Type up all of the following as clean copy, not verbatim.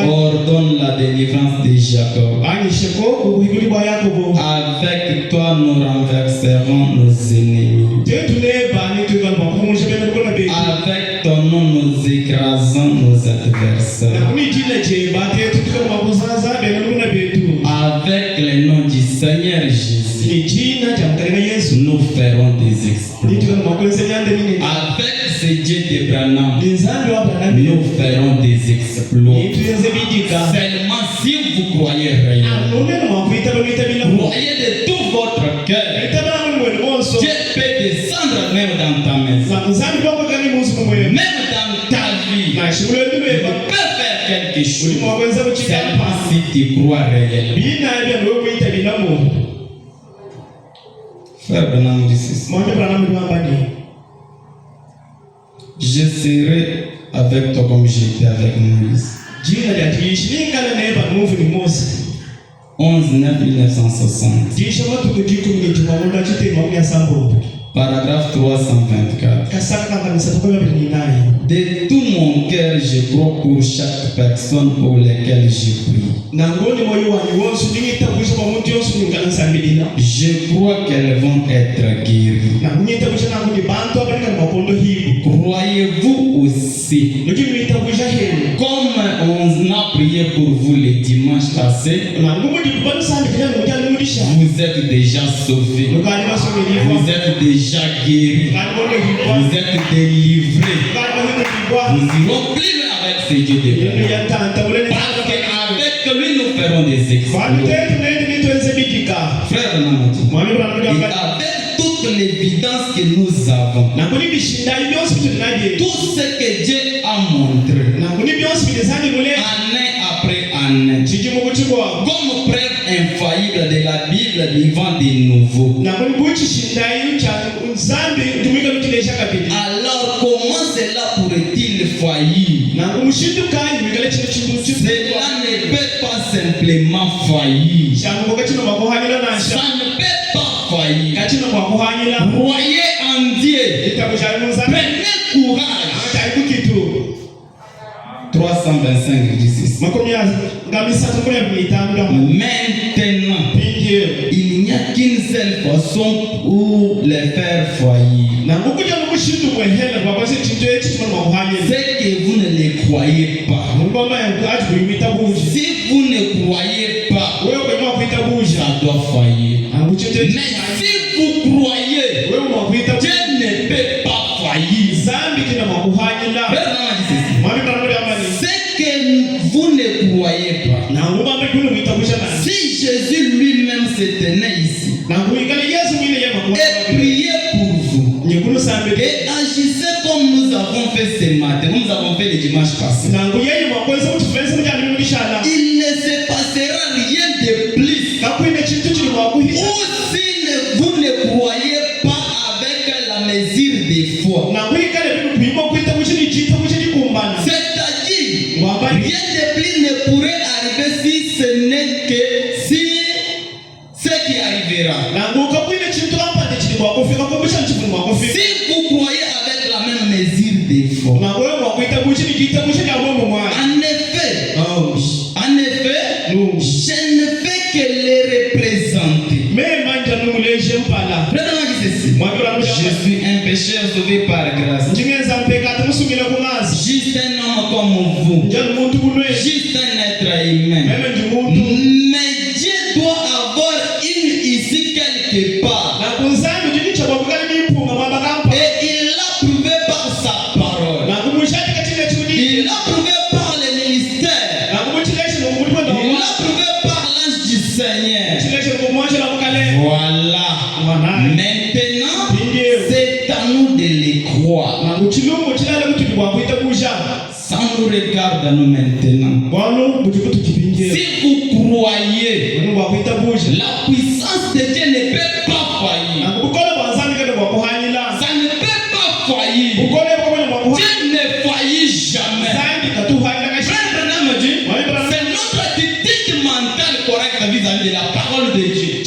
ordonne la délivrance de Jacob. Avec toi nous renverserons nos ennemis. Avec ton nom nous écrasons nos adversaires. Avec le nom du Seigneur Jésus, nous ferons des exploits. Avec ce Dieu de Branham, nous ferons des exploits. Seulement si vous croyez réellement, croyez de tout votre cœur, Dieu peut descendre même dans ta maison, même dans ta vie. Il peut faire quelque chose. Seulement si tu crois réellement. Frère Branham dit ceci: je serai avec toi comme j'étais avec Moïse. 11/9/1960. Paragraphe 324. De tout mon cœur, je crois pour chaque personne pour laquelle je prie. Je crois qu'elles vont être guéries. Croyez-vous aussi? Comme on a prié pour vous le dimanche passé, vous êtes déjà sauvés. Vous êtes déjà guéris. Vous êtes délivrés. Nous irons plus loin avec ce Dieu de Branham. Parce qu'avec lui, nous ferons des exploits. Frère Namati, et avec toute l'évidence que nous avons, tout ce que Dieu a montré, année après année, comme preuve infaillible de la Bible vivant de nouveau. Alors comment cela pourrait-il faillir? Cela ne peut pas simplement faillir. Ça ne peut pas faillir. Croyez en Dieu. Prenez courage. 325 dit ceci. Maintenant, il n'y a qu'une seule façon pour les faire faillir. C'est que vous ne les croyez pas. Si vous ne croyez pas, ça doit faillir. Mais si vous croyez, Dieu ne peut pas faillir. C'est que vous ne croyez pas. Si Jésus lui-même se tenait ici et priait pour vous et agissait comme nous avons fait ce matin, nous avons fait le dimanche passé, il ne se passera rien de plus. Ou si vous ne croyez pas avec la mesure des foi, c'est-à-dire rien de plus ne pourrait arriver si ce n'est que si ce qui arrivera. Si vous croyez avec la même mesure des foi, en effet, je ne fais que les représenter. Je suis un pécheur sauvé par grâce. Juste un homme comme vous. Juste un être humain. Mais Dieu doit avoir une ici quelque part. Et il l'a prouvé par sa parole. Il l'a prouvé par le ministère. Il l'a prouvé par l'ange du Seigneur. Voilà. Maintenant, c'est à nous de les croire. Ça nous regarde nous maintenant. Si vous croyez, la puissance de Dieu ne peut pas faillir. Ça ne peut pas faillir. Dieu ne faillit jamais. C'est notre attitude mentale correcte vis-à-vis de la parole de Dieu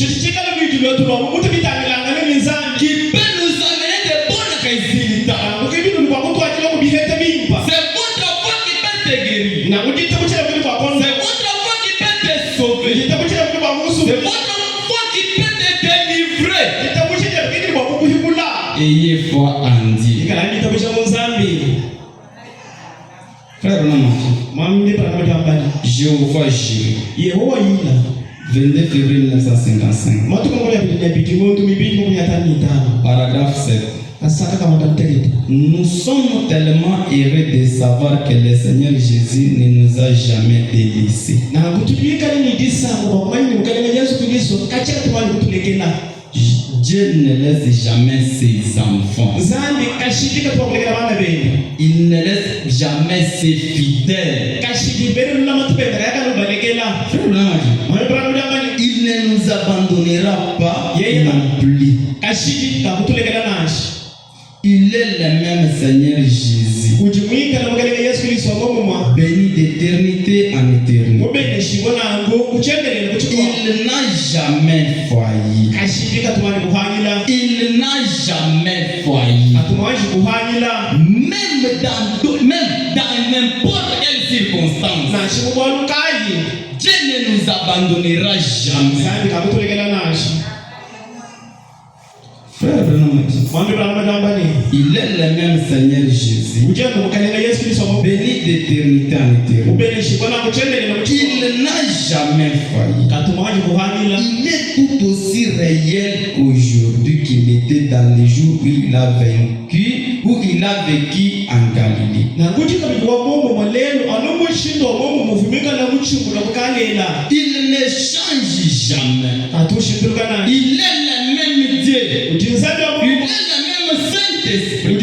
qui peut nous amener de bons résultats. C'est votre foi qui peut te guérir. C'est votre foi qui peut te sauver. C'est votre foi qui peut te délivrer. Ayez foi en Dieu. Frère, Jéhovah Jireh, 22 février 1955, paragraphe 7. Nous sommes tellement heureux de savoir que le Seigneur Jésus ne nous a jamais délaissés. Dieu ne laisse jamais ses enfants. Il ne laisse jamais ses fidèles. Il ne nous abandonnera pas non plus. Il est le même Seigneur Jésus, béni d'éternité en éternité. Il n'a jamais failli. Il n'a jamais failli. Même dans n'importe quelle circonstance, Dieu ne nous abandonnera jamais. Frère, il est le même Seigneur Jésus, béni d'éternité en éternité. Il n'a jamais failli. Il est tout aussi réel qu'aujourd'hui qu'il était dans les jours où il a vécu en Galilée. Il ne change jamais. Il est le même Dieu. Il est le même Saint-Esprit.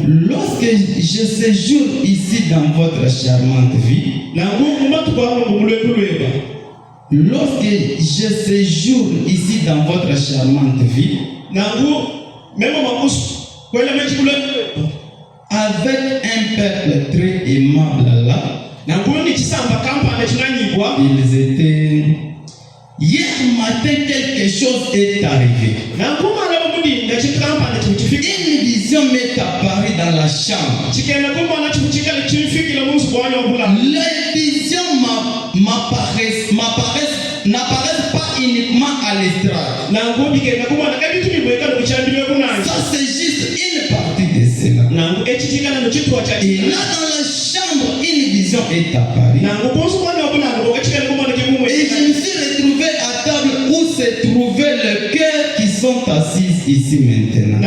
Lorsque je séjourne ici dans votre charmante vie, avec un peuple très aimable là, ils étaient. Hier matin, quelque chose est arrivé. Une vision m'est apparue dans la chambre. Les visions n'apparaissent pas uniquement à l'estrade. Ça, c'est juste une partie de cela. Et là, dans la chambre, une vision est apparue. Et je me suis retrouvé à table où se trouvaient les cœurs qui sont assis ici maintenant.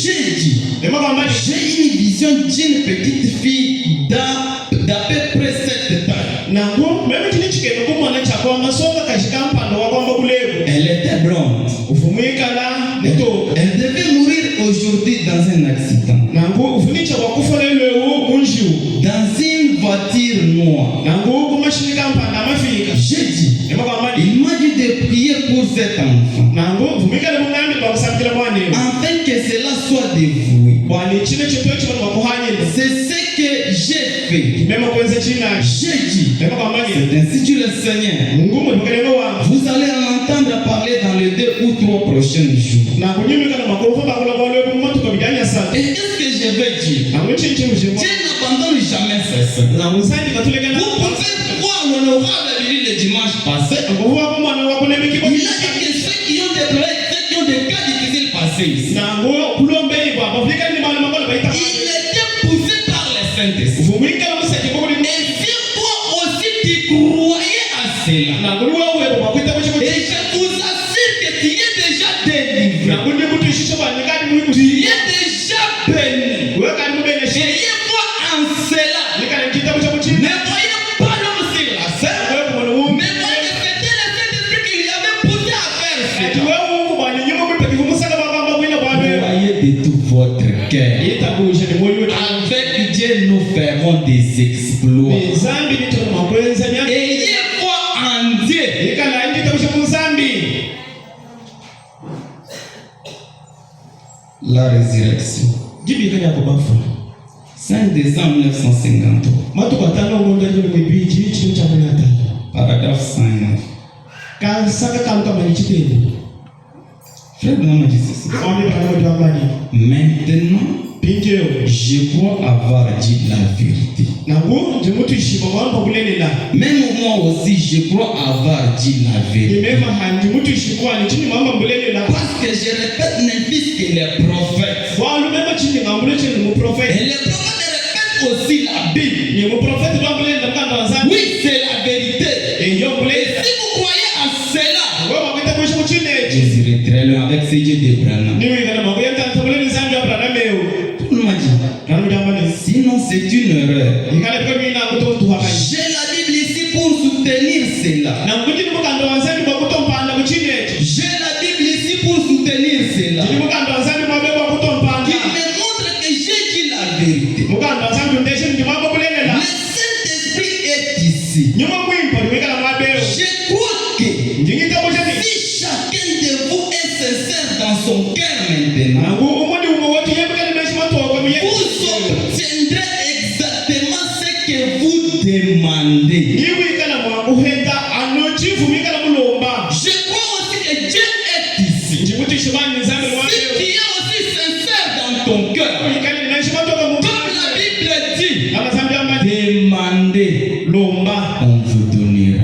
J'ai dit, j'ai une vision d'une petite fille d'à peu près cette taille. Elle était blonde. Elle devait mourir aujourd'hui dans un accident. Dans une voiture noire. J'ai dit, il m'a dit de prier pour cet enfant, afin que cela soit dévoué. C'est ce que j'ai fait. J'ai dit, c'est ainsi que le Seigneur, vous allez en entendre parler dans les 2 ou 3 prochains jours. Et qu'est-ce que je veux dire? Dieu n'abandonne jamais ses saints. Vous pouvez voir l'honorable Billy le dimanche passé. Il a dit que ceux qui ont des problèmes, ceux qui ont des cas difficiles passés ici, il était poussé par le Saint-Esprit. Et si toi aussi tu croyais à cela, et je vous assure que tu es déjà délivré, tu es déjà béni. Ayez foi en cela. Ne voyez pas l'homme sur la scène, mais voyez que c'était le Saint-Esprit qui lui avait poussé à faire cela. Voyez de tout votre cœur. Avec Dieu, nous ferons des exploits. Ayez foi en Dieu. La résurrection. 5 décembre 1953. Paragraphe 5. Frère, non, mais Maintenant, je crois avoir dit la vérité. Même moi aussi, je crois avoir dit la vérité. Parce que je répète mes fils que les prophètes. Et les prophètes répètent aussi la Bible. Oui, c'est la vérité. Et si vous croyez à cela, Jésus est très loin avec ces dieux de Branham. Sinon, c'est une erreur. J'ai la Bible ici pour soutenir cela. J'ai la Bible ici pour soutenir cela. Qui me montre que j'ai dit la vérité. Le Saint-Esprit est ici. Je crois que si chacun de vous est sincère dans son cœur maintenant, vous obtiendrez exactement ce que vous demandez. Je crois aussi que Dieu est ici. Si tu es aussi sincère dans ton cœur, comme la Bible dit, demandez, on vous donnera.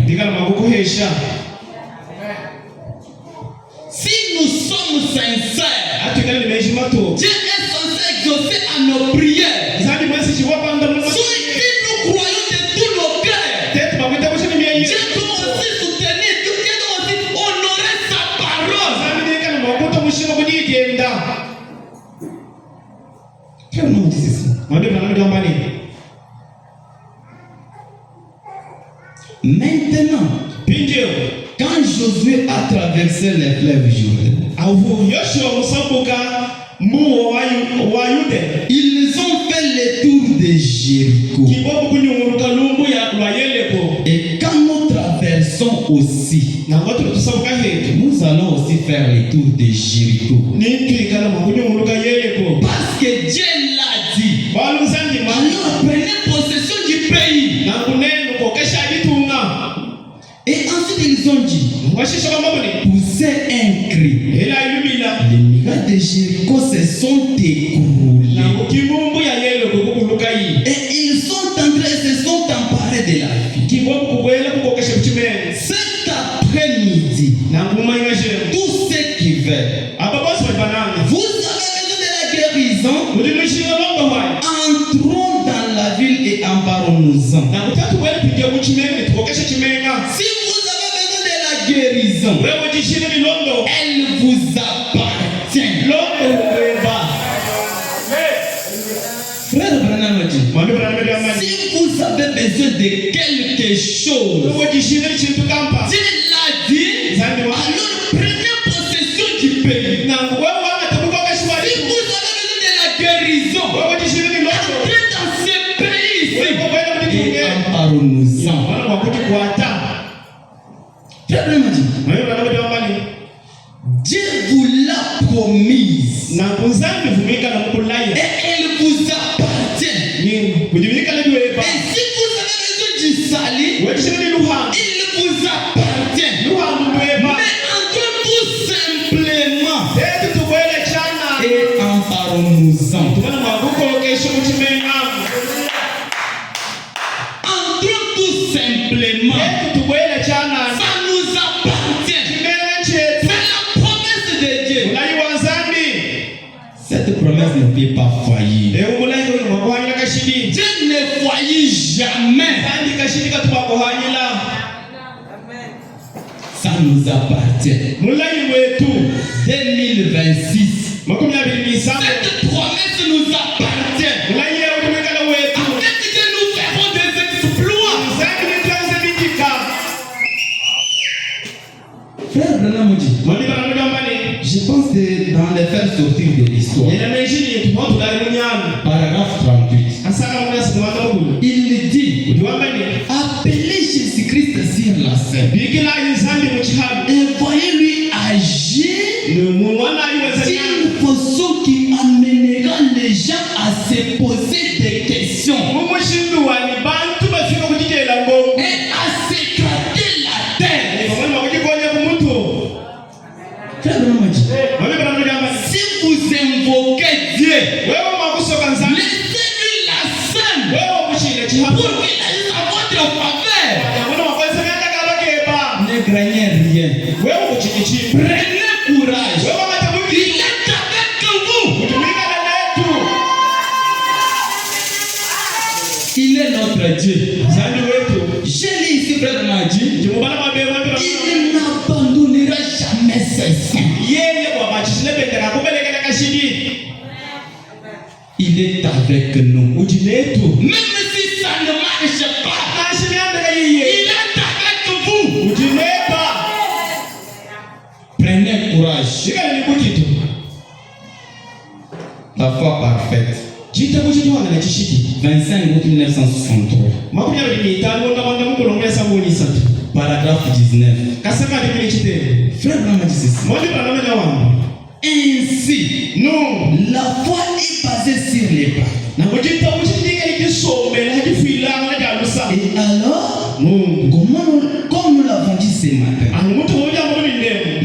Si nous sommes sincères, Dieu est censé exaucer à nos prières. Si nous croyons de tout nos cœurs, Dieu doit aussi soutenir, Dieu doit aussi honorer sa parole. Comment on dit ceci? Maintenant, quand Josué a traversé les fleuves Jourdain, ils ont fait le tour de Jéricho. Et quand nous traversons aussi, nous allons aussi faire le tour de Jéricho. Parce que Dieu l'a dit. Alors prenez possession du pays. Et ensuite ils ont dit, poussez un cri. Les murailles de Jéricho se sont écroulées. Et ils sont entrés, se sont emparés de la ville. Cet après-midi, tous ceux qui veulent, vous avez besoin de la guérison, entrons dans la ville et emparons-nous-en. Si vous avez besoin de la guérison, elle vous appartient. Frère Branham dit, si vous avez besoin de quelque chose, Dieu l'a dit, alors prenez possession du pays. Si vous avez besoin de la guérison, entrez dans ce pays ici et emparons-nous-en. Dieu vous l'a promise et elle vous appartient. Et si vous avez besoin du salut, il vous appartient. Mais entrez tout simplement et emparons-nous-en. Entrez tout simplement. Ça nous appartient. C'est la promesse de Dieu. Cette promesse ne peut pas faillir. Dieu ne faillit jamais. Ça nous appartient. 2026. Cette promesse nous appartient. Avec Dieu, nous ferons des exploits. Frère Branham dit, je pense que dans les faire sortir de l'histoire, paragraphe 38, il dit, appelez Jésus-Christ sur la scène et voyez-lui agir d'une façon qui amènera les gens à se poser des questions et à s'éclater la tête. Si Laissez-lui la scène pour qu'il aille à votre faveur. Ne craignez rien. Prenez courage. Il est avec vous. Il est notre Dieu. J'ai lu ici, frère Madi. Il n'abandonnera jamais ses saints. Il est avec nous. Même si ça ne marche pas, il est avec vous. Prenez courage. La foi parfaite. 25 août 1963. Paragraphe 19. Frère Branham dit ceci. Ainsi, non, la foi est basée sur les pas. Et alors, comme nous l'avons dit ce matin,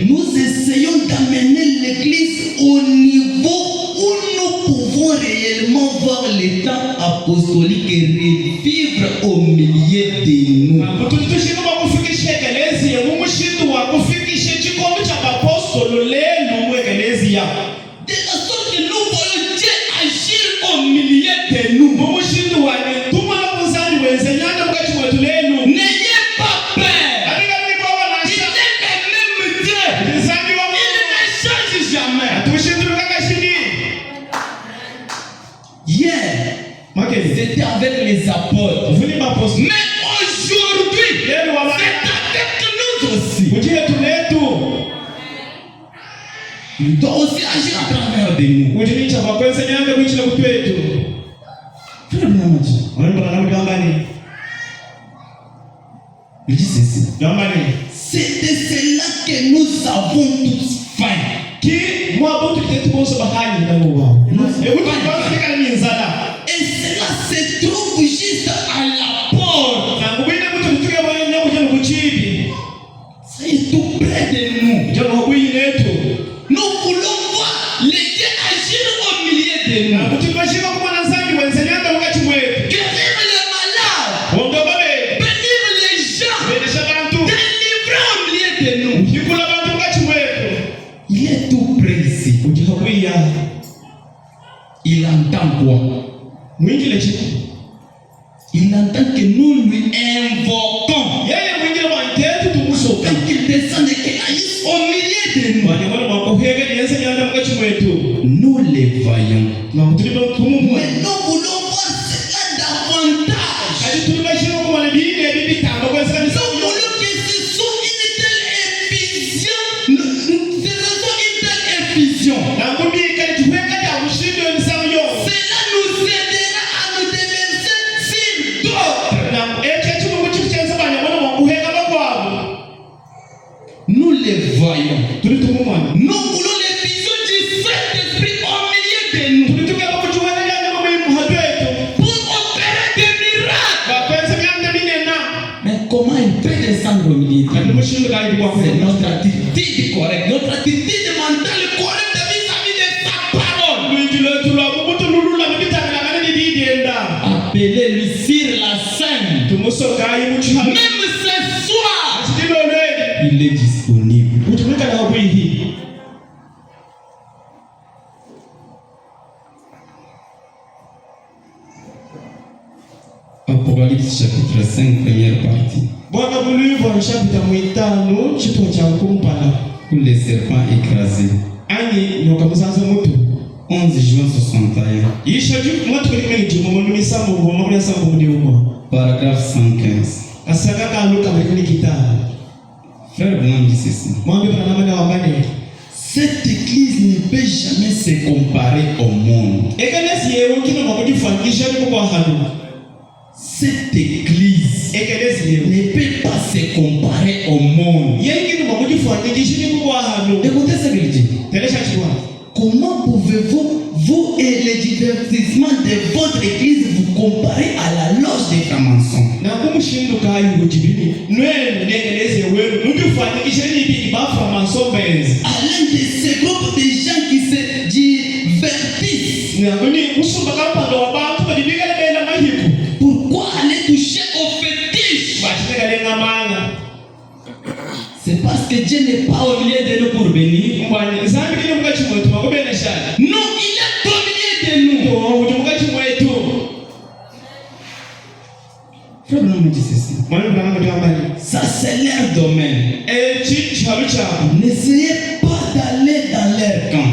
nous essayons d'amener l'Église au niveau où nous pouvons réellement voir l'état apostolique et revivre au milieu de nous. De la sorte que nous voyons Dieu agir au milieu de nous. N'ayez pas peur. Il est le même Dieu. Il ne change jamais. Hier, c'était avec les apôtres. Mais aujourd'hui, c'est avec nous aussi. Il doit aussi agir à travers de nous. Il dit ceci. C'est de cela que nous avons tous faim. Et cela se trouve juste à la porte. C'est tout près de nous. Nous voulons voir les dieux agir au milieu de nous. Guérir les malades. Bénir les gens. Délivrer au milieu de nous. Il est tout près ici. Il entend quoi? Il entend que nous lui invoquons. Quand il descend et qu'il agisse au milieu de nous. Nous les voyons. Mais nous voulons voir cela davantage. Nous voulons que ce soit une telle effusion. Cela nous aidera à nous déverser sur d'autres. Nous les voyons. Nous voulons l'effusion du Saint-Esprit au milieu de nous. Pour opérer des miracles. Mais comment il peut descendre au milieu de nous? C'est notre attitude correcte. Notre attitude mentale correcte vis-à-vis de sa parole. Appelez-lui sur la scène. Même ce soir, il est disponible. Apocalypse chapitre 5, première partie. Pour les serpents écrasés. 11 juin 61. Paragraphe 115. Frère Branham dit ceci. Cette église ne peut jamais se comparer au monde. Cette église ne peut pas se comparer au monde. Écoutez ce qu'il dit. Comment pouvez-vous, vous et le divertissement de votre église, vous comparer à la loge des francs-maçons? À l'un de ces groupes de gens qui se divertissent. Pourquoi aller toucher au fétiche? C'est parce que Dieu n'est pas au milieu de nous pour bénir. Non, il est au milieu de nous. Frère Branham me dit ceci. Ça c'est leur domaine. N'essayez pas d'aller dans leur camp.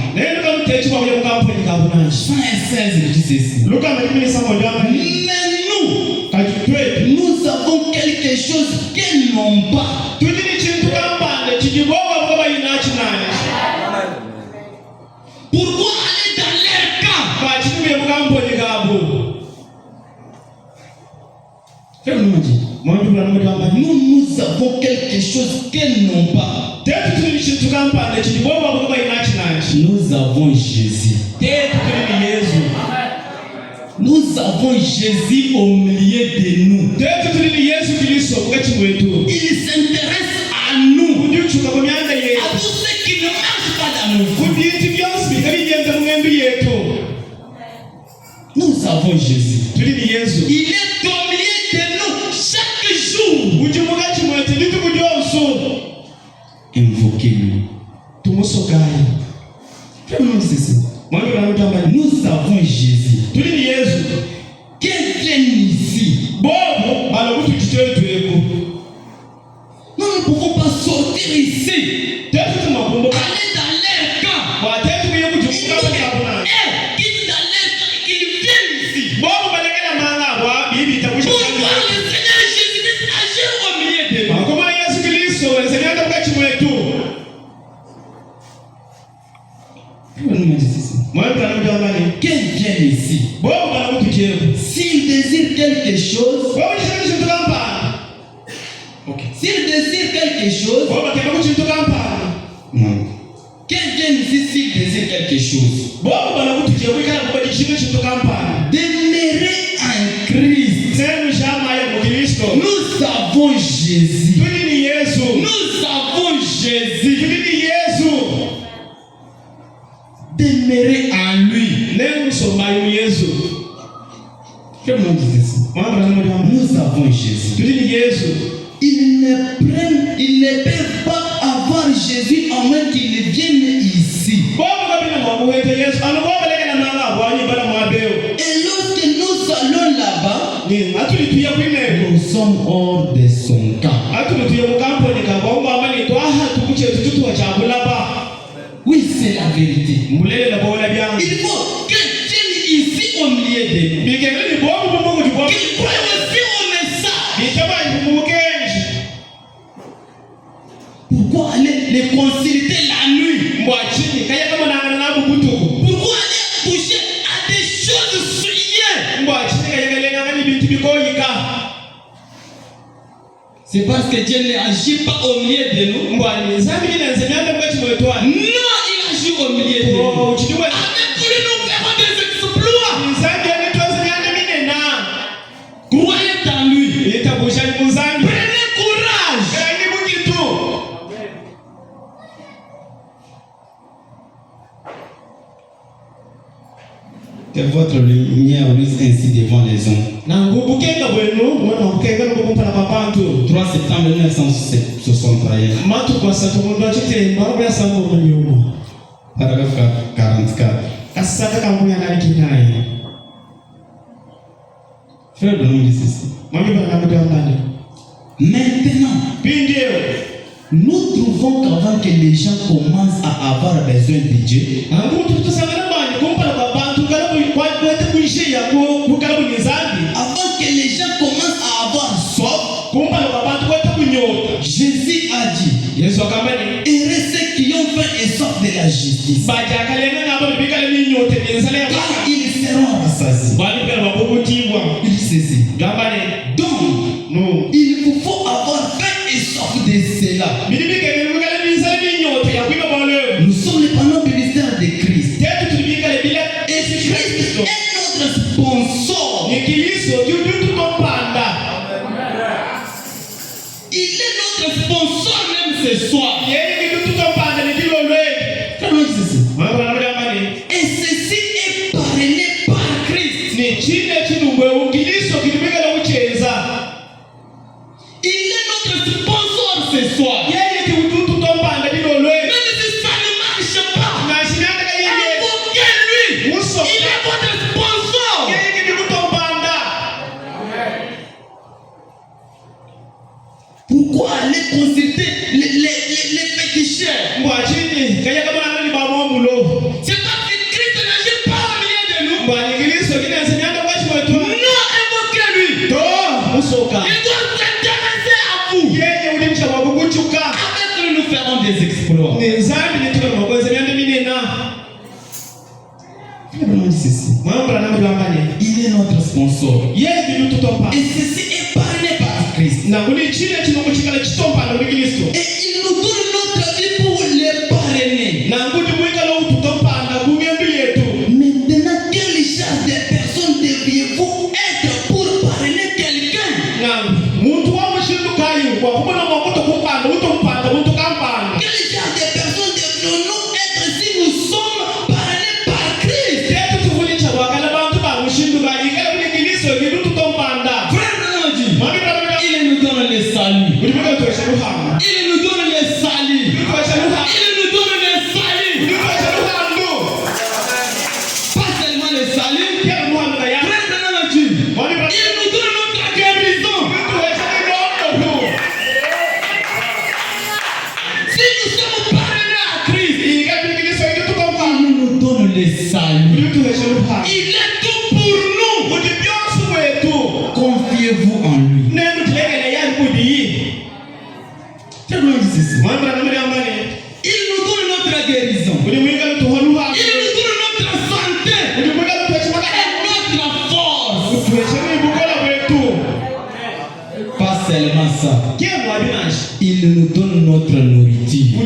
1:16 dit ceci. Mais nous avons quelque chose qu'ils n'ont pas. Pourquoi aller dans leur camp? Nous avons quelque chose qu'ils n'ont pas. Nous avons Jésus. Nous avons Jésus au milieu de nous. Il s'intéresse à nous, à tous ceux qui ne marchent pas dans nous. Nous avons Jésus. Il est au milieu de nous chaque jour. Invoquez-le. Nous avons Jésus. Quelqu'un ici. Nous ne pouvons pas sortir ici. Aller dans leur camp. Quitte dans leur camp et qu'ils viennent ici. Pour voir le Seigneur Jésus-Christ agir au milieu de nous. Qu'ils viennent ici. S'ils désirent quelque chose, s'ils désirent quelque chose, qu'ils viennent ici s'ils désirent quelque chose. Demeurer en Christ. Nous avons Jésus. Nous avons Jésus. Demeurer en lui. Nous avons Jésus. Ils ne peuvent pas avoir Jésus à moins qu'ils viennent ici. Et lorsque nous allons là-bas, nous sommes hors de son camp. Oui, c'est la vérité. Il faut que Dieu ici au milieu de nous. Qu'il croit aussi au message. Pourquoi aller les consulter la nuit? Pourquoi aller toucher à des choses souillées? C'est parce que Dieu n'agit pas au milieu de nous. Non, il agit au milieu de nous. Avec lui, nous verrons des exploits. Croyez en lui. Prenez courage. Que votre lumière luise ainsi devant les hommes. 3 septembre 1961. Paragraphe 44. Frère de nous dit ceci. Maintenant, nous trouvons qu'avant que les gens commencent à avoir besoin de Dieu, avant que les gens commencent à avoir soif, Jésus a dit, heureux ceux qui ont faim et soif de la justice, car ils seront rassasiés. Il saisit. Donc, il vous faut avoir faim et soif de cela. Nous sommes les panneaux publicitaires de Christ. Et Christ est notre sponsor. Il est notre sponsor même ce soir. Et ceci est parrainé gloire. Il est notre sponsor. Et ceci est parrainé par Christ. Et il nous donne notre vie pour les parrainer. Maintenant, quelle charge de personnes devriez-vous être pour parrainer quelqu'un? Quelle charge de personnes devrions-nous être si nous sommes parrainés par Christ? Il nous donne le salut. Il nous donne le salut. Il nous donne le salut. Pas seulement le salut. Il nous donne notre guérison. Si nous sommes parrainés à Christ, il nous donne le salut. Il est tout pour nous. Confiez-vous en lui. Il nous donne notre guérison. Il nous donne notre santé et notre force. Pas seulement ça. Il nous donne notre nourriture. Il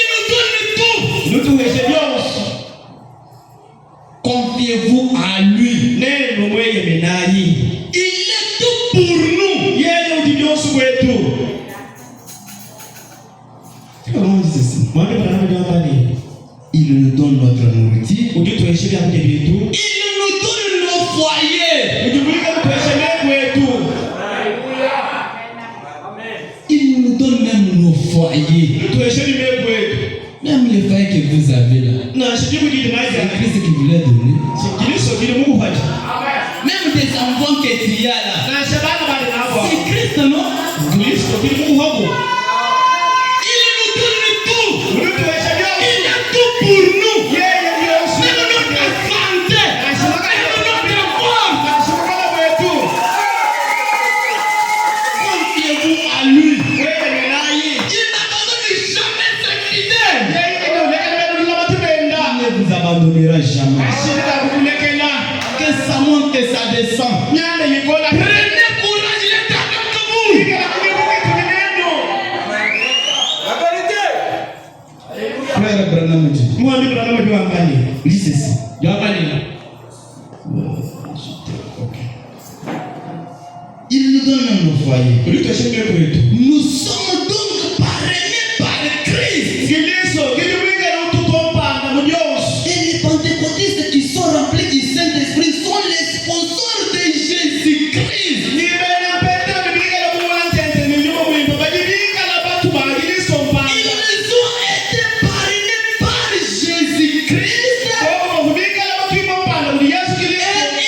nous donne tout. Confiez-vous à lui. Il est tout pour nous. Il nous donne notre nourriture. Il nous donne nos foyers. Il nous donne même nos foyers. Même les foyers que vous avez là. C'est Christ qui vous l'a donné. Même des enfants que tu as là. C'est Christ, non? Il nous donne tout. Il est tout pour nous. Même notre santé. Même notre force. Confiez-vous à lui. Il n'abandonne jamais ses fidèles. Il ne vous abandonnera jamais. Que ça monte, que ça descend. Prenez courage, il est avec vous. Frère Branham dit ceci. Il nous donne nos foyers. Nous sommes donc parrainés par Christ. Et les pentecôtistes qui sont remplis du Saint-Esprit sont les sponsors de Jésus-Christ. Ils ont été parrainés par Jésus-Christ. Et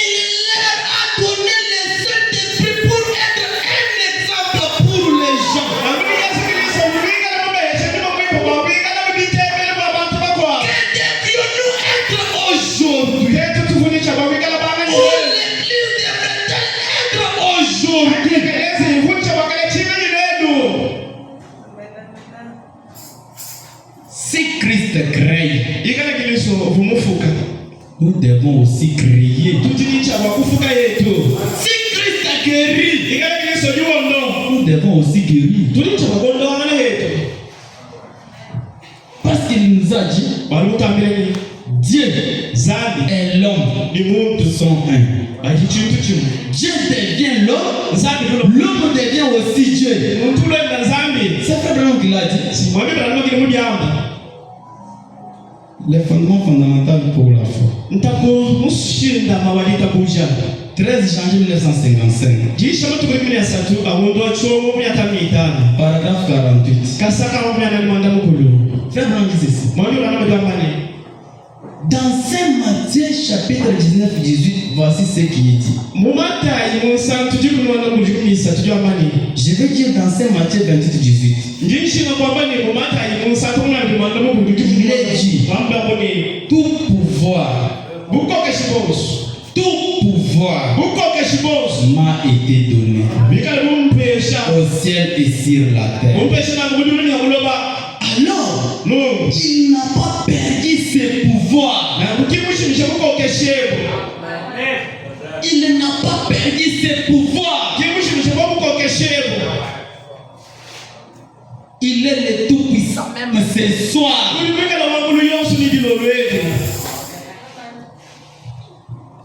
il leur a donné le Saint-Esprit pour être un exemple pour les gens. Que devions-nous être aujourd'hui? Où l'Église devrait-elle être aujourd'hui? Si Christ crée, nous devons aussi crier. Si Christ guérit, nous devons aussi guérir. Parce qu'il nous a dit, Dieu et l'homme sont un. Dieu devient l'homme, l'homme devient aussi Dieu. C'est Frère qui l'a dit. Les fondements fondamentaux pour la foi. 13 janvier 1955. Paragraphe 48. Frère Branham dit ceci. Dans Saint Matthieu chapitre 19-18, voici ce qui est dit. Je vais dire dans Saint Matthieu 28-18. Il est dit, tout pouvoir m'a été donné au ciel et sur la terre. Alors, il n'a pas perdu ses pouvoirs. Il n'a pas perdu ses pouvoirs. Il est le tout-puissant même ce soir.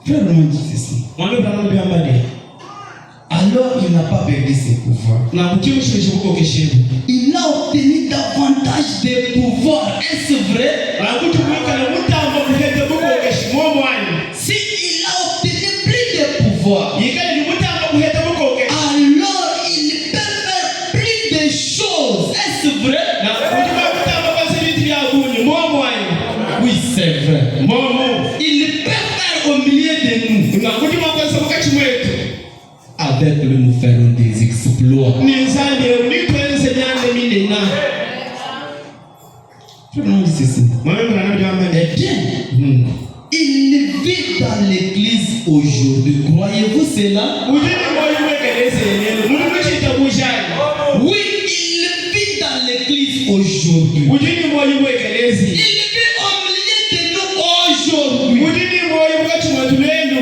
Frère, on dit ceci. Alors il n'a pas perdu ses pouvoirs. Il a obtenu davantage de pouvoirs. Est-ce vrai? Si il a obtenu plus de pouvoirs, alors il peut faire plus de choses. Est-ce vrai? Oui, c'est vrai. Il peut faire au milieu de nous. Avec lui, nous ferons des exploits. Il vit dans l'église aujourd'hui. Croyez-vous cela? Oui, il vit dans l'église aujourd'hui. Il vit au milieu de nous aujourd'hui. Même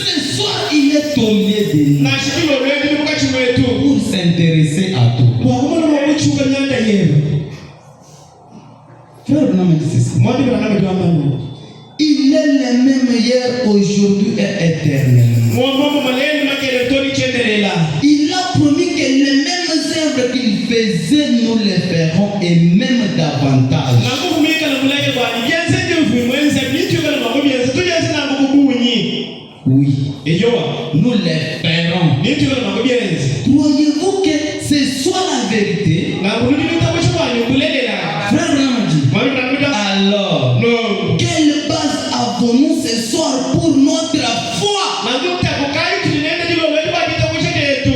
ce soir, il est au milieu de nous. Pour s'intéresser à tout. Il est le même hier, aujourd'hui et éternellement. Il a promis que les mêmes œuvres qu'il faisait, nous les ferons et même davantage. Oui, nous les ferons. Croyez-vous que ce soit la vérité? Frère Ramadi, alors, quelle base avons-nous ce soir pour notre foi?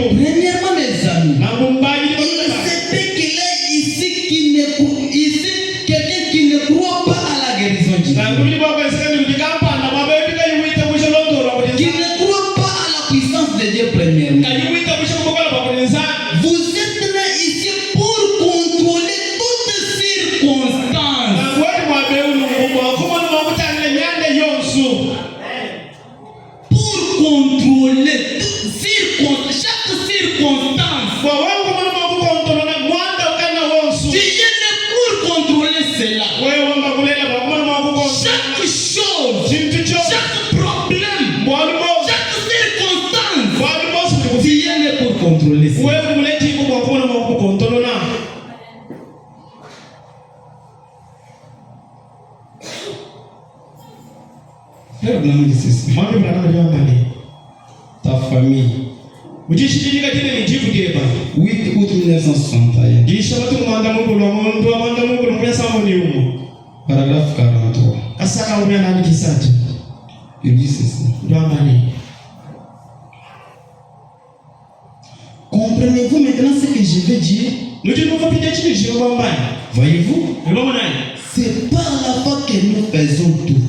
Premièrement, mes amis, il se peut qu'il est ici, quelqu'un qui ne croit pas à la guérison divine, qui ne croit pas à la puissance de Dieu premièrement. Vous êtes là ici pour contrôler toutes circonstances. Pour contrôler chaque circonstance. Dieu est pour contrôler cela. Chaque chose, chaque problème, chaque circonstance, Dieu est pour contrôler cela. Frère Blanc dit ceci. Ta famille. 8 août 1961. Paragraphe 43. Il dit ceci. Comprenez-vous maintenant ce que je vais dire? Voyez-vous? C'est par la foi que nous faisons tout.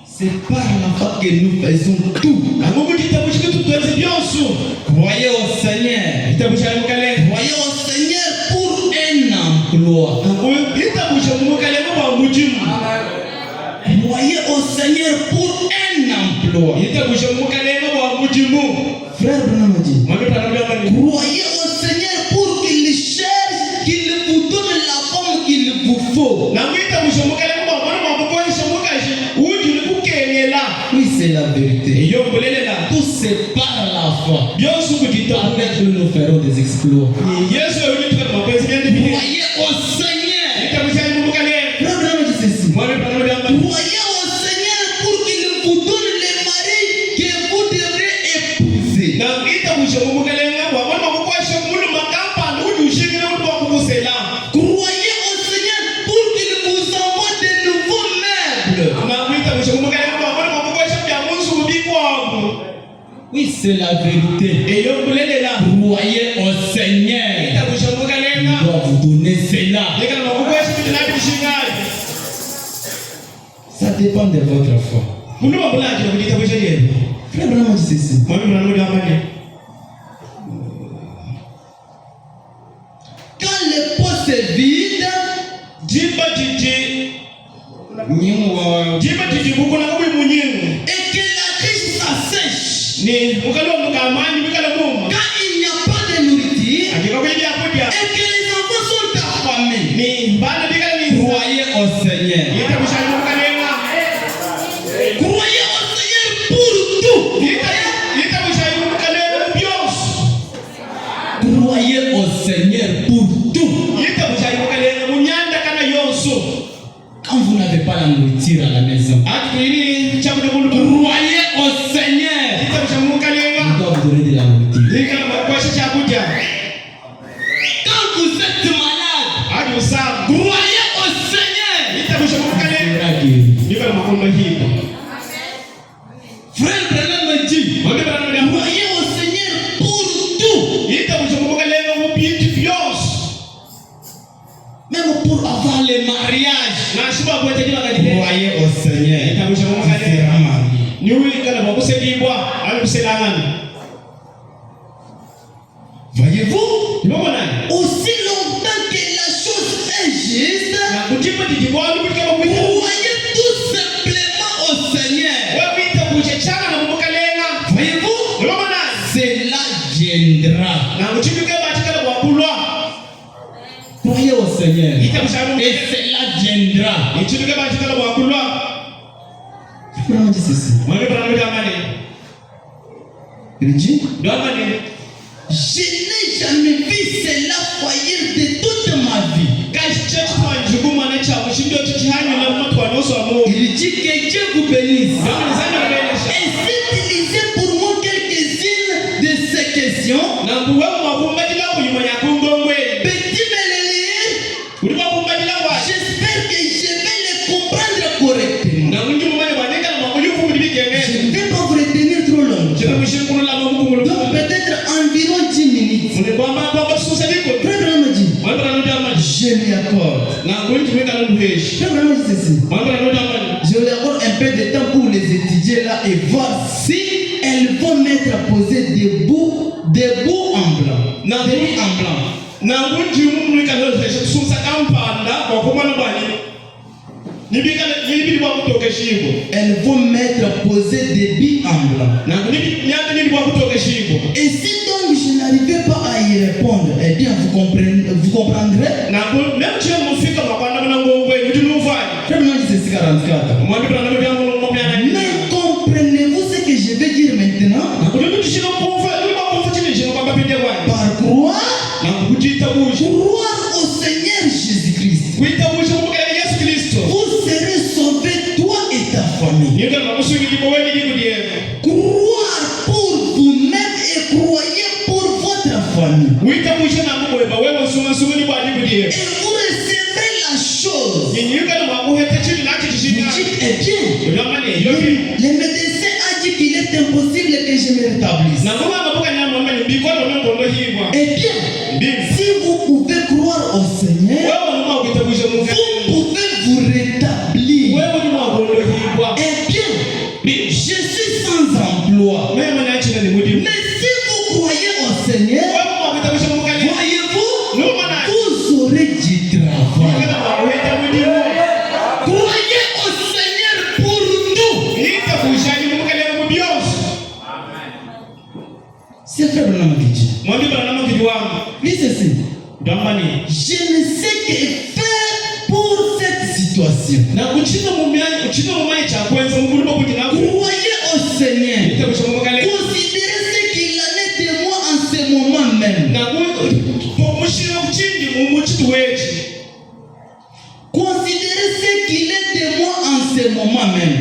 C'est par la foi que nous faisons tout. Croyez au Seigneur. Croyez au Seigneur pour un emploi. Croyez au Seigneur pour un emploi. Frère Branham, croyez au Seigneur pour qu'il cherche, qu'il vous donne la forme qu'il vous faut. Oui, c'est la vérité. Tout c'est par la foi. Avec lui, nous ferons des exploits. Croyez au Seigneur. Croyez au Seigneur pour qu'il vous donne les maris que vous devrez épouser. Croyez au Seigneur pour qu'il vous envoie de nouveaux meubles. Oui, c'est la vérité. Croyez au Seigneur. Il doit vous donner cela. Ça dépend de votre foi. Frère Branham dit ceci. Jima tijibuko na kubi munyingu. Et que la crise s'assèche. Ni mukalo mukamani mukalo muma. Quand il n'y a pas de nourriture. Ajika kwa dia kudia. Et que les enfants sont affamés. Ni bana dikala ni. Croyez au Seigneur. Yeta kushali mukalenga. Croyez au Seigneur pour tout. Yeta kushali mukalenga bios. Croyez au Seigneur pour tout. Yeta kushali mukalenga munyanda kana yonso. Quand vous n'avez pas la nourriture à la maison, croyez au Seigneur. Il doit vous donner de la nourriture. Quand vous êtes malade, croyez au Seigneur. Frère Branham me dit, croyez au Seigneur pour tout. Même pour avoir le mariage, croyez au Seigneur. Voyez-vous, aussi longtemps que la chose est juste, croyez tout simplement au Seigneur. Voyez-vous, cela viendra. Croyez au Seigneur et cela viendra. Comment dit ceci? Il dit, je n'ai jamais vu cela faillir de toute ma vie. Il dit que Dieu vous bénisse. Et s'utiliser pour moi quelques-unes de ces questions. J'espère que je vais les comprendre correctement. Je ne vais pas vous retenir trop longtemps. Donc peut-être environ 10 minutes. Frère Branham dit, je lui accorde. Frère Branham dit ceci. Je lui accorde un peu de temps pour les étudier là et voir si elles vont m'être posées debout en blanc. Debout en blanc. Elles vont m'être posées des billes en blanc. Et si donc je n'arrivais pas à y répondre, eh bien vous comprendrez. Mais comprenez-vous ce que je vais dire maintenant? Par croire au Seigneur Jésus-Christ, vous serez sauvés, toi et ta famille. Croire pour vous-même et croyez pour votre famille. Et vous recevrez la chose. Vous dites, eh bien, le médecin a dit qu'il est impossible que je me rétablisse. Eh bien, si vous pouvez croire au Seigneur, vous pouvez vous rétablir. Eh bien, je suis sans emploi. Mais si vous croyez au Seigneur, voyez-vous, vous aurez du travail. Croyez au Seigneur pour nous. C'est frère Branham qui dit. Oui, c'est ça. Je ne sais que faire pour cette situation. Croyez au Seigneur. Considérez ce qu'il en est de moi en ce moment même. Considérez ce qu'il est de moi en ce moment même.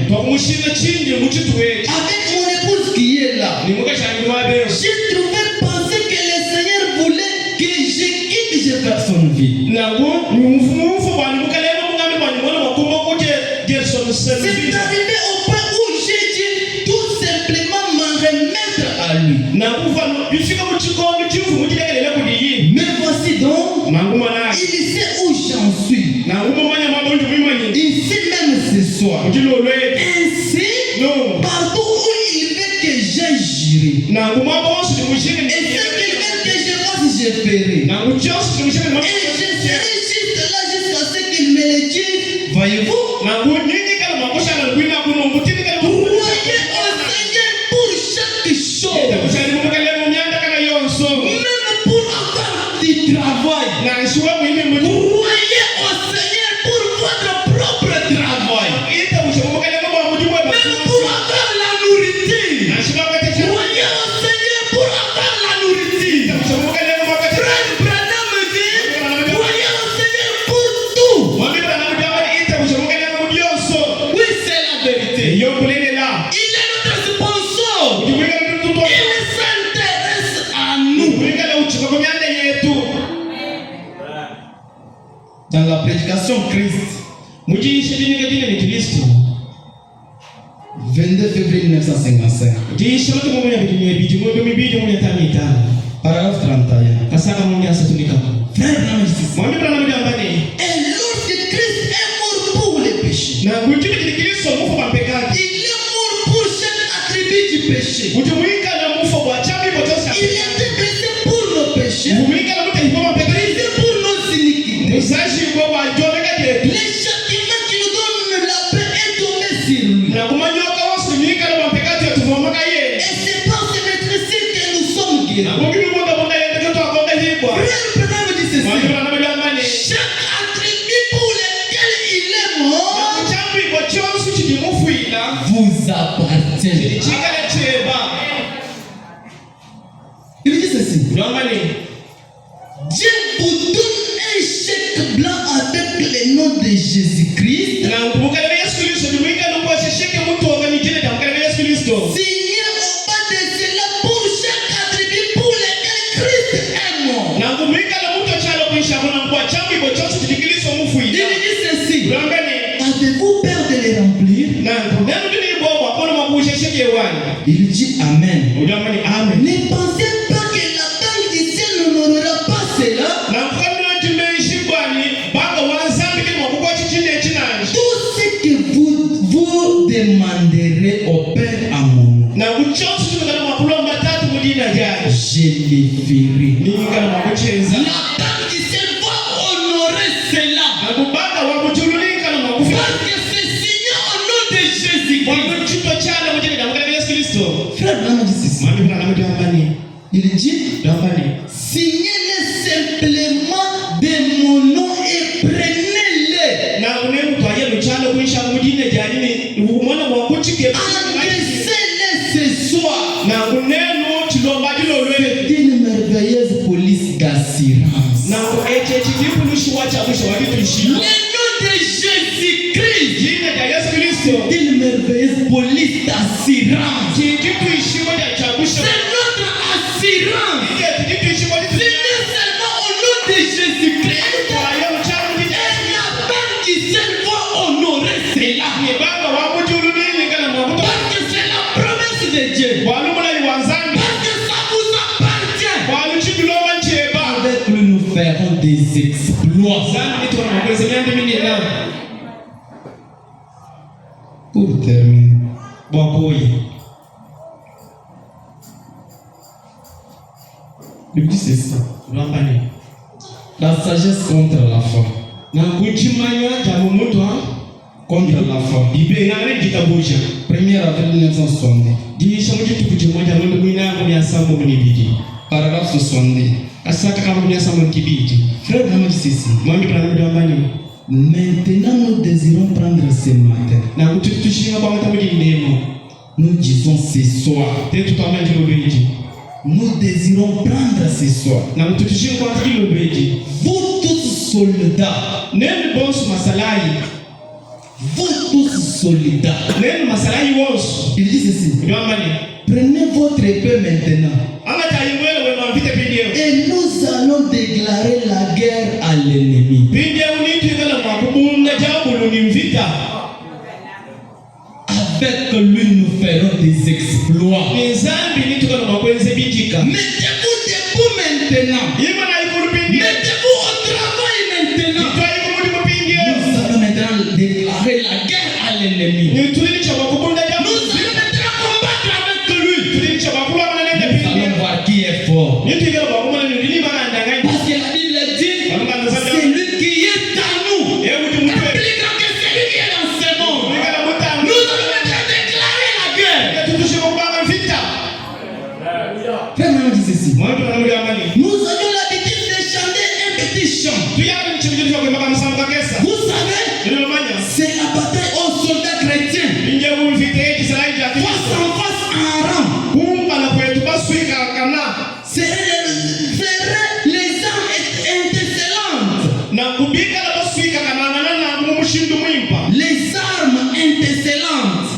Avec mon épouse qui est là, j'ai trouvé penser que le Seigneur voulait que je quitte Jefferson Ville. C'est arrivé au point où j'ai dit tout simplement m'en remettre à lui. Mais voici donc, il sait où j'en suis. Ici même ce soir. Ainsi, partout où il veut que j'aille juré. Et ce qu'il veut que je fasse, je ferai. Et je serai juste là jusqu'à ce qu'il me le dise. Voyez-vous? dans la prédication Christ. 22 février 1955. Paragraphe 31. Frère, et lorsque Christ est mort pour les péchés, il est mort pour chaque attribut du péché. Il était blessé pour nos péchés, brisé pour nos iniquités. Les châtiments qui nous donnent la paix est tombé sur lui. Et c'est par ce maîtrise que nous sommes guéris. Frère Branham dit ceci. Chaque attribut pour lequel il est mort vous appartient. Il dit ceci. Dieu vous donne un chèque blanc avec le nom de Jésus-Christ, signé au bas de cela pour chaque attribut pour lequel Christ est mort. Il dit ceci. Avez-vous peur de les remplir? Il dit Amen. Ne pensez pas que la banque du ciel n'honorera pas cela. Tout ce que vous demanderez au Père à mon nom, je le ferai. La banque du ciel va honorer cela. Parce que c'est signé au nom de Jésus-Christ. Frère Branham dit ceci. Il dit signez-les simplement de mon nom et prenez-les. Encaissez-les ce soir. C'est une merveilleuse police d'assurance. Le nom de Jésus-Christ, c'est une merveilleuse police d'assurance. C'est notre assurance. Signez seulement au nom de Jésus-Christ. Et la banque du ciel va honorer cela. Parce que c'est la promesse de Dieu. Parce que ça vous appartient. Avec lui, nous ferons des exploits. Pour terminer, il dit ceci. La sagesse contre la foi. Contre la foi. 1er avril 1970. Paragraphe 70. Frère Branham dit ceci. Maintenant nous désirons prendre ce matin. Nous disons ce soir. Nous désirons prendre ce soir. Vous tous soldats. Vous tous soldats. Il dit ceci. Prenez votre épée maintenant. Et nous allons déclarer la guerre à l'ennemi. Avec lui, nous ferons des exploits. Mettez-vous debout maintenant. Mettez-vous au travail maintenant. Nous allons maintenant déclarer la guerre à l'ennemi. Nous allons maintenant combattre avec lui. Nous allons voir qui est fort. Parce que la Bible dit, c'est lui qui est à nous. Plus grand que celui qui est dans ce monde. Nous allons maintenant déclarer la guerre. Frère, nous dit ceci. Nous avions l'habitude de chanter un petit chant. Vous savez, c'est la bataille aux soldats chrétiens. Face en face en rang. Serrer les armes intercellentes. Les armes intercellentes.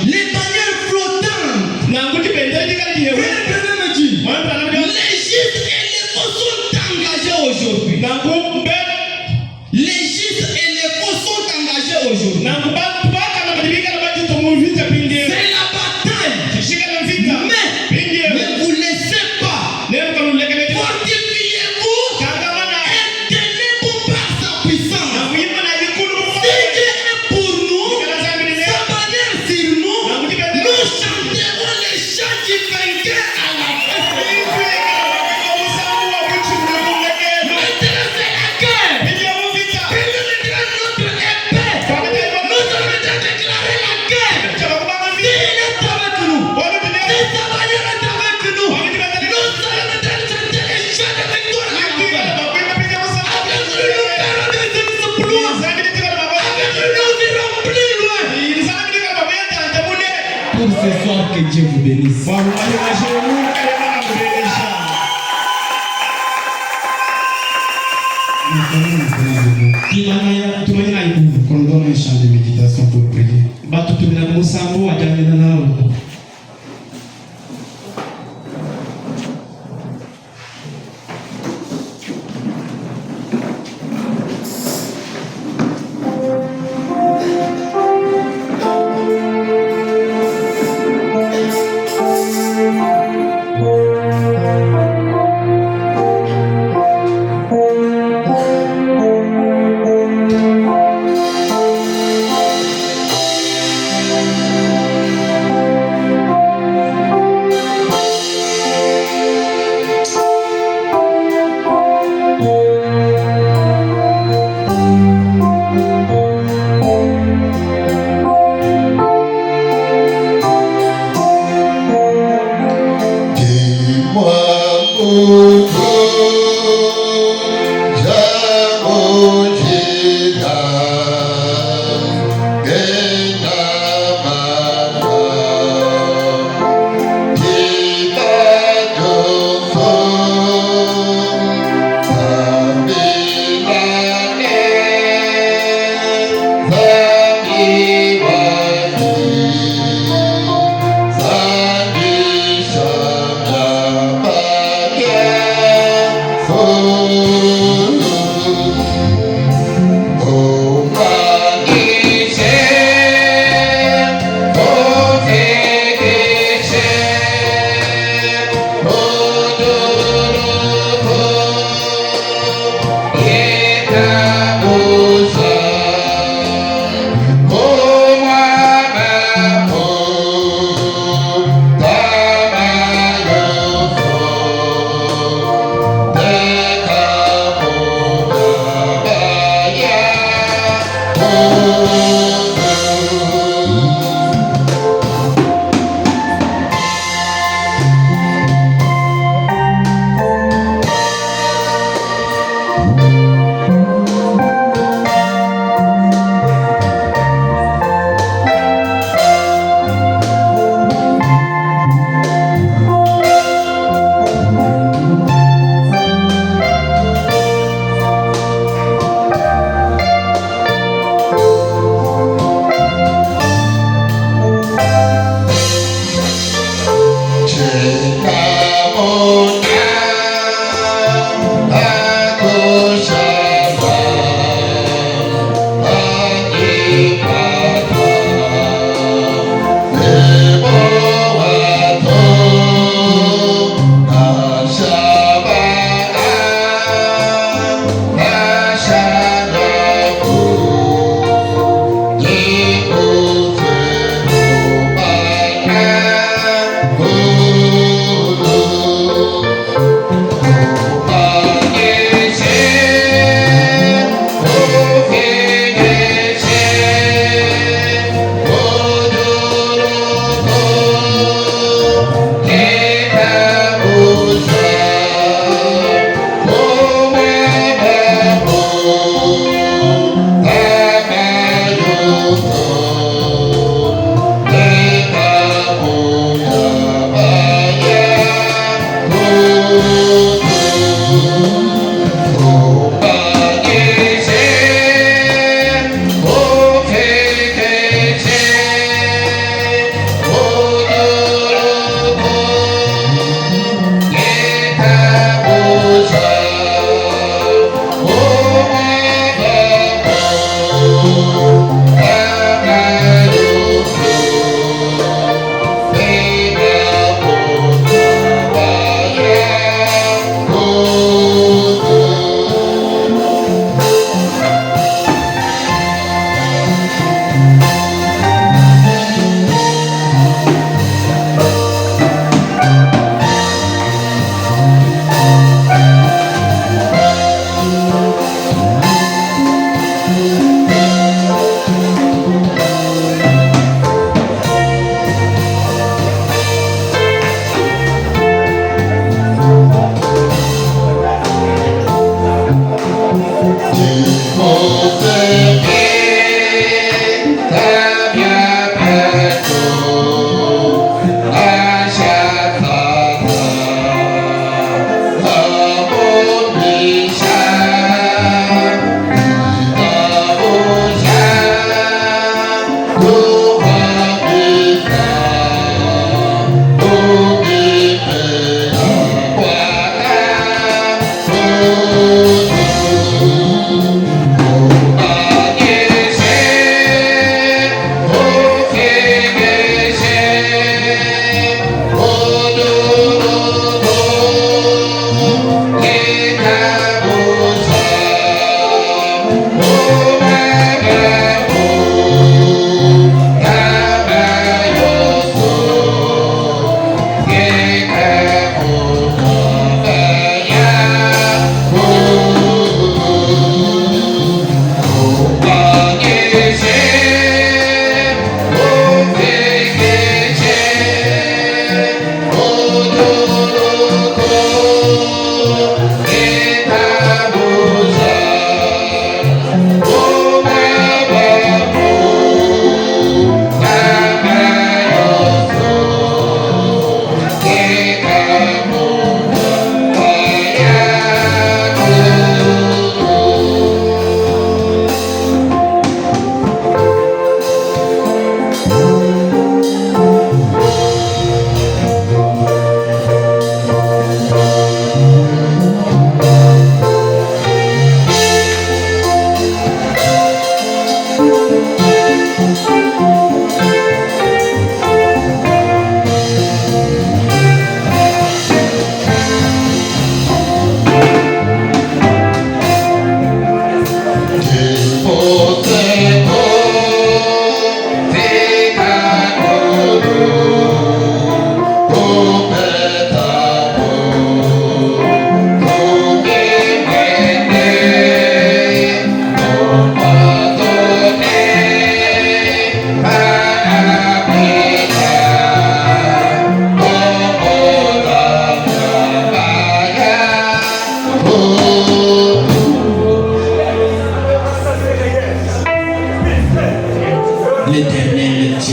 Les bannières flottantes. L'Égypte et les faux sont engagés aujourd'hui. Dieu vous bénisse. Qu'on donne un chant de méditation pour prier.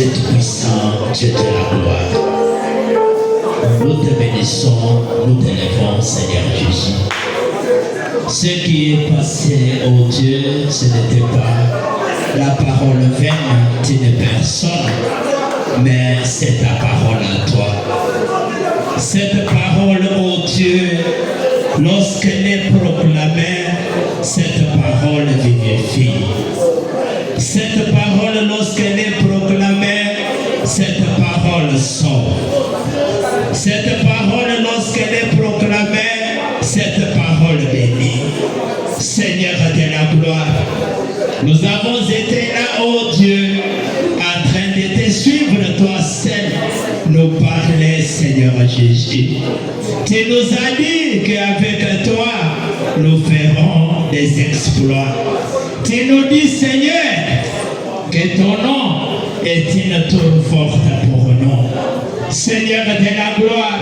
Dieu tout-puissant, Dieu de la gloire. Nous te bénissons, nous t'élèvons, Seigneur Jésus. Ce qui est passé, oh Dieu, ce n'était pas la parole vaine d'une personne, mais c'est ta parole à toi. Cette parole, oh Dieu, lorsqu'elle est proclamée, cette parole vivifie. Cette parole, lorsqu'elle est proclamée, cette parole sauve. Cette parole, lorsqu'elle est proclamée, cette parole bénit. Seigneur de la gloire, nous avons été là, oh Dieu, en train de te suivre, toi seul, nous parler, Seigneur Jésus. Tu nous as dit qu'avec toi, nous ferons des exploits. Tu nous dis, Seigneur, que ton nom est une tour forte pour nous. Seigneur de la gloire,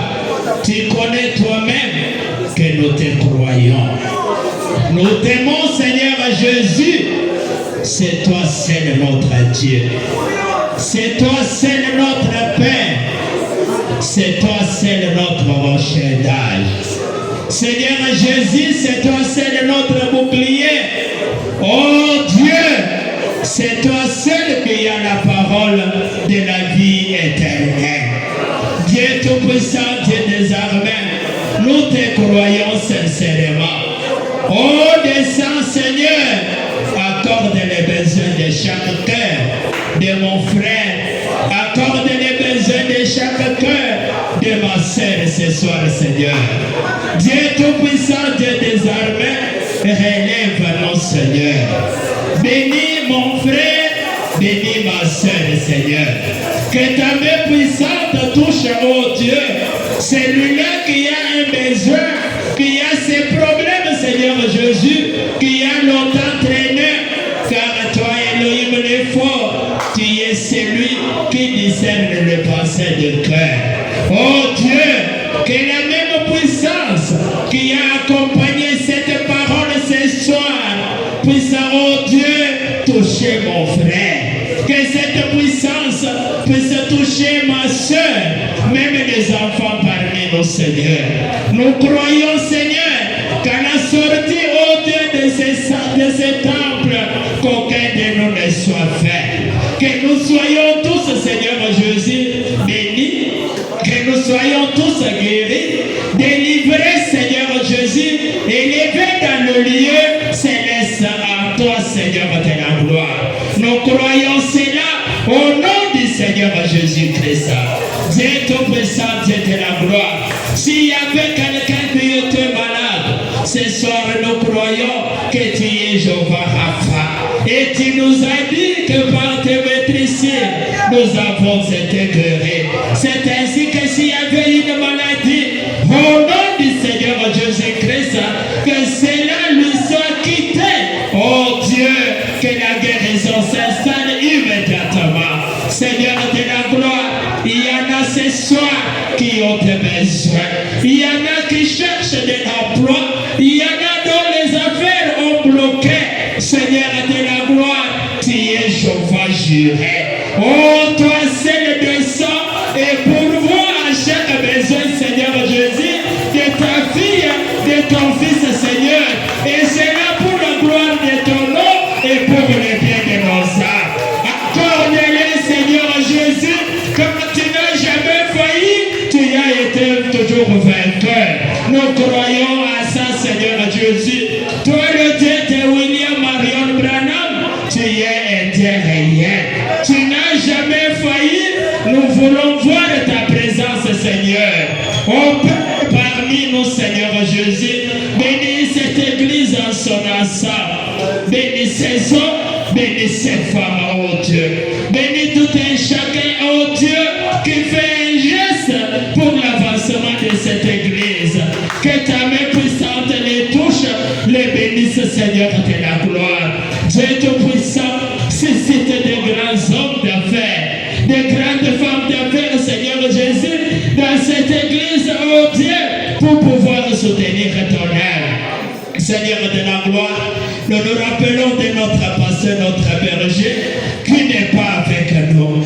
tu connais toi-même que nous te croyons. Nous t'aimons, Seigneur Jésus. C'est toi seul notre Dieu. C'est toi seul notre Père. C'est toi seul notre rocher d'âge. Seigneur Jésus, c'est toi seul notre bouclier. Oh Dieu, c'est toi seul qui a la parole de la vie éternelle. Dieu tout-puissant, Dieu des armées, nous te croyons sincèrement. Oh, descends, Seigneur, accorde les besoins de chaque cœur de mon frère, accorde les besoins de chaque cœur de ma sœur ce soir, Seigneur. Dieu tout-puissant, Dieu des armées, relève-nous, Seigneur. Bénis mon frère, bénis ma sœur, Seigneur. Que ta main puissante touche, oh Dieu, celui-là qui a un besoin, qui a ses problèmes, Seigneur Jésus, qui a longtemps traîné, car toi, Elohim le fort, tu es celui qui discerne le pensée du cœur. Oh Dieu, que la même puissance qui a accompagné cette parole ce soir puisse, oh Dieu, toucher mon frère. Que cette puissance puisse toucher ma soeur, même les enfants parmi nos seigneurs. Nous croyons, Seigneur, qu'à la sortie, oh Dieu, de ce temple, qu'aucun de nous ne soit fait. Que nous soyons tous, Seigneur Jésus, bénis. Que nous soyons tous guéris, délivrés, Seigneur Jésus, élevés dans le lieu céleste à toi, Seigneur de la gloire. Nous croyons cela au nom du Seigneur Jésus-Christ. Dieu tout-puissant, Dieu de la gloire. S'il y avait quelqu'un qui était malade, ce soir nous croyons que tu es Jéhovah Rapha. Et tu nous as dit que par tes maîtrises, nous avons été guéris. C'est ainsi que s'il y avait une maladie, au nom du Seigneur Jésus-Christ, que cela lui soit quitté. Oh Dieu, que la guérison s'installe immédiatement. Seigneur de la gloire, il y en a ce soir qui ont des besoins. Il y en a qui cherchent de l'emploi. Il y en a dont les affaires ont bloqué. Seigneur de la gloire, tu es Jéhovah Jireh. Oh, toi seul descends et pourvois à chaque besoin, Seigneur Jésus, de ta fille, de ton fils, Seigneur. Et c'est là pour la gloire de ton nom et pour le bien de nos âmes. Accorde-les, Seigneur Jésus, comme tu n'as jamais failli, tu as été toujours vainqueur. Nous croyons à ça, Seigneur Jésus. Toi, le Dieu de William Marion Branham, tu es un Dieu réel. Tu n'as jamais failli. Nous voulons voir ta présence, Seigneur. Oh Père, parmi nous, Seigneur Jésus, bénis cette église en son ensemble. Bénis ces hommes, bénis ces femmes, oh Dieu. Bénis tout un chacun, oh Dieu, qui fait un geste pour l'avancement de cette église. Que ta main puissante les touche, les bénisse, Seigneur de la gloire. Dieu tout-puissant, suscite des grands hommes d'affaires, des grandes femmes d'affaires, Seigneur Jésus, dans cette église, oh Dieu, pour pouvoir soutenir ton âme. Seigneur de la gloire, nous rappelons de notre pasteur, notre berger, qui n'est pas avec nous.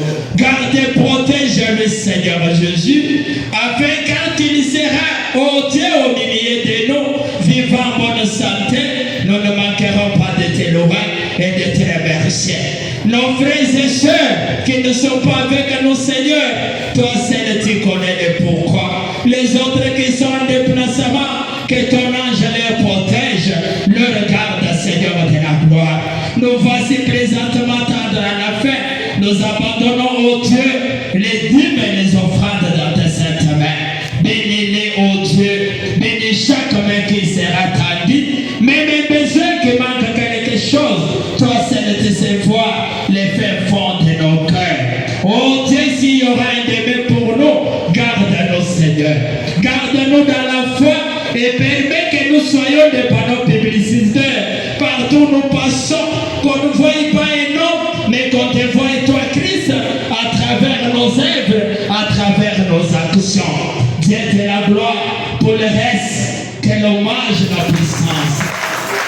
et de te remercier. Nos frères et sœurs qui ne sont pas avec nous, Seigneur, toi seul tu connais le pourquoi. Les autres qui sont en déplacement, que ton ange les protège, leur garde, Seigneur de la gloire. Nous voici présentement tendre à la fin. Nous abandonnons au Dieu les dîmes et les offrandes dans tes saintes mains. Bénis-les, ô Dieu. Bénis chaque main qui sera tendue. Même les besoins qui manquent quelque chose, toi seul tu sais voir les faits fonds de nos cœurs. Oh Dieu, s'il y aura un demain pour nous, garde-nous, Seigneur. Garde-nous dans la foi et permets que nous soyons des panneaux publicitaires. Partout nous passons, qu'on ne voie pas un homme, mais qu'on te voie toi, Christ, à travers nos œuvres, à travers nos actions. Dieu de la gloire pour le reste, que l'hommage, la puissance,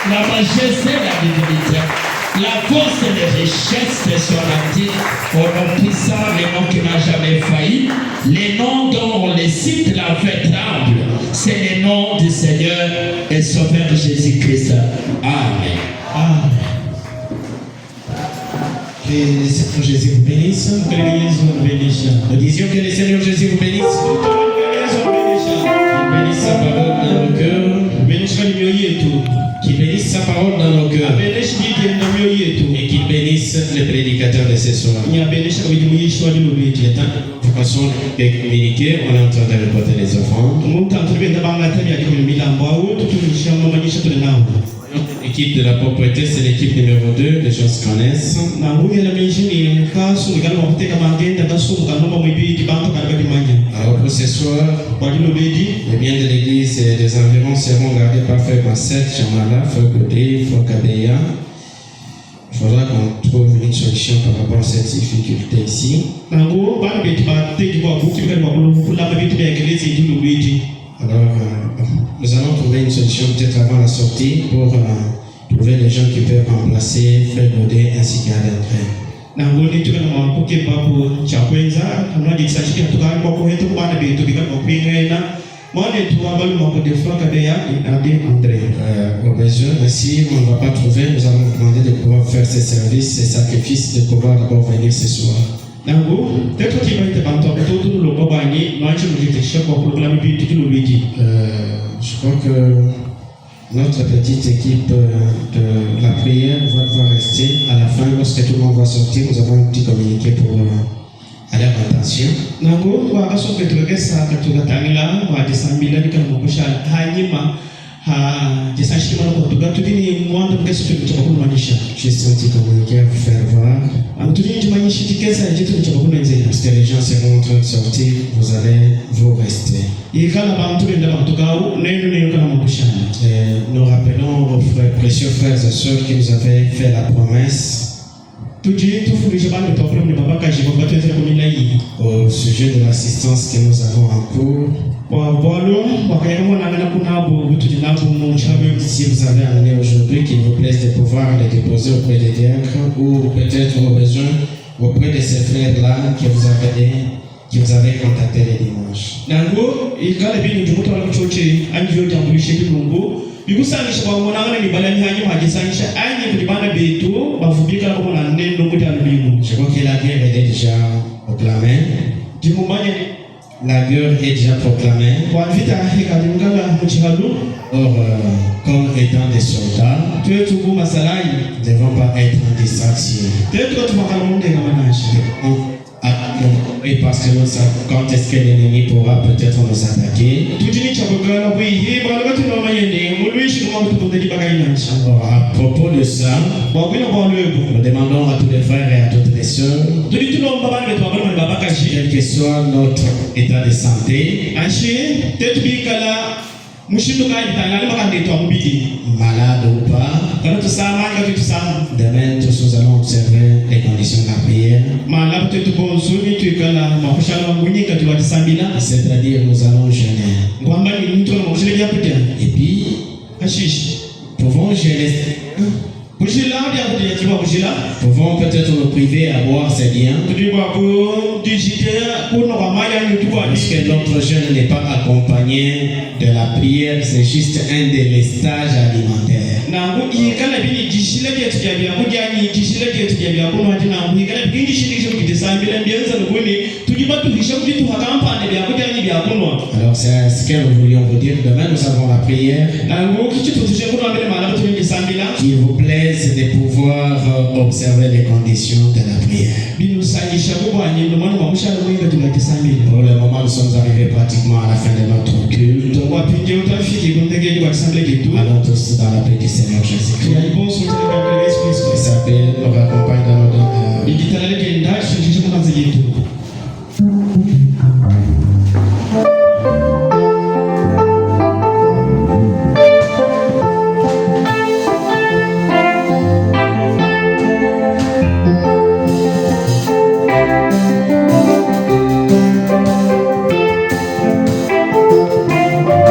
la majesté, la divinité, la force et les richesses te sont rendues au nom puissant, le nom qui n'a jamais failli, les noms dont on les cite, la fait tremble. C'est le nom du Seigneur et Sauveur Jésus-Christ. Amen. Amen. Que le Seigneur Jésus vous bénisse. Nous disions que le Seigneur Jésus vous bénisse. Qu'il bénisse sa parole dans nos cœurs. Qu'il bénisse sa parole dans nos cœurs. Et qu'il bénisse le prédicateur de ce soir. De façon de communiquer, on est en train de reporter les offrandes. L'équipe de la propreté, c'est l'équipe numéro 2, les gens se connaissent. Alors pour ce soir, les biens de l'église et des environs seront gardés par Frère Massette, Chamala, Frère Godé, Frère Kabeya. Il faudra qu'on trouve une solution par rapport à cette difficulté ici. Alors, nous allons trouver une solution peut-être avant la sortie pour trouver les gens qui peuvent remplacer Frère Godé ainsi qu'à l'entrée. Au besoin, si on ne va pas trouver, nous allons demander de pouvoir faire ces services, ces sacrifices, de pouvoir d'abord venir ce soir. Je crois que notre petite équipe de la prière va devoir rester à la fin. Lorsque tout le monde va sortir, nous avons un petit communiqué pour à leur attention. Juste un petit communiqué à vous faire voir. Parce que les gens seront en train de sortir, vous allez vous rester. Et nous rappelons aux précieux frères et sœurs qui nous avaient fait la promesse au sujet de l'assistance que nous avons en cours. Si vous avez amené aujourd'hui, qu'il vous plaise de pouvoir les déposer auprès des diacres ou peut-être au besoin auprès de ces frères-là que vous avez contacté les dimanches. Je crois que la guerre est déjà proclamée. La guerre est déjà proclamée. Or, comme étant des soldats, nous ne devons pas être en distraction. Et parce que nous savons quand est-ce que l'ennemi pourra peut-être nous attaquer. Alors, à propos de ça, nous demandons à tous les frères et à toutes les sœurs, quel que soit notre état de santé, malade ou pas, demain tous nous allons observer les conditions de la prière. C'est-à-dire nous allons jeûner. Et puis, pouvons jeûner. Pouvons peut-être nous priver à boire ces biens. Parce que notre jeûne n'est pas accompagné de la prière, c'est juste un délestage alimentaire. nangu ikala bini jishile ketu ya byakurya ni jishile ketu ya byakunywa nangu ikala bini jishile kidisambile mbianza nukuni tujiba tuhisha kujitu hakampane byakurya ni byakunywa. Alors c'est ce que nous voulions vous dire. Demain nous avons la prière. Nangu kitu tujye kunywa mbele mala tunisambila. Qu'il vous plaise de pouvoir observer les conditions de la prière. Binu sangisha kubwa nyendo mwana kwa mushara mwinga tunakisambila. Pour le moment nous sommes arrivés pratiquement à la fin de notre culte. Wapinje utafiki kuntegeji kwa kisambile kitu. Allons tous dans la paix du Seigneur Jésus-Christ. Ya ibonso mtaka kwa Yesu Kristo. Il s'appelle, nous raccompagne dans nos Ikitalale kenda shujisha kwa mzejitu.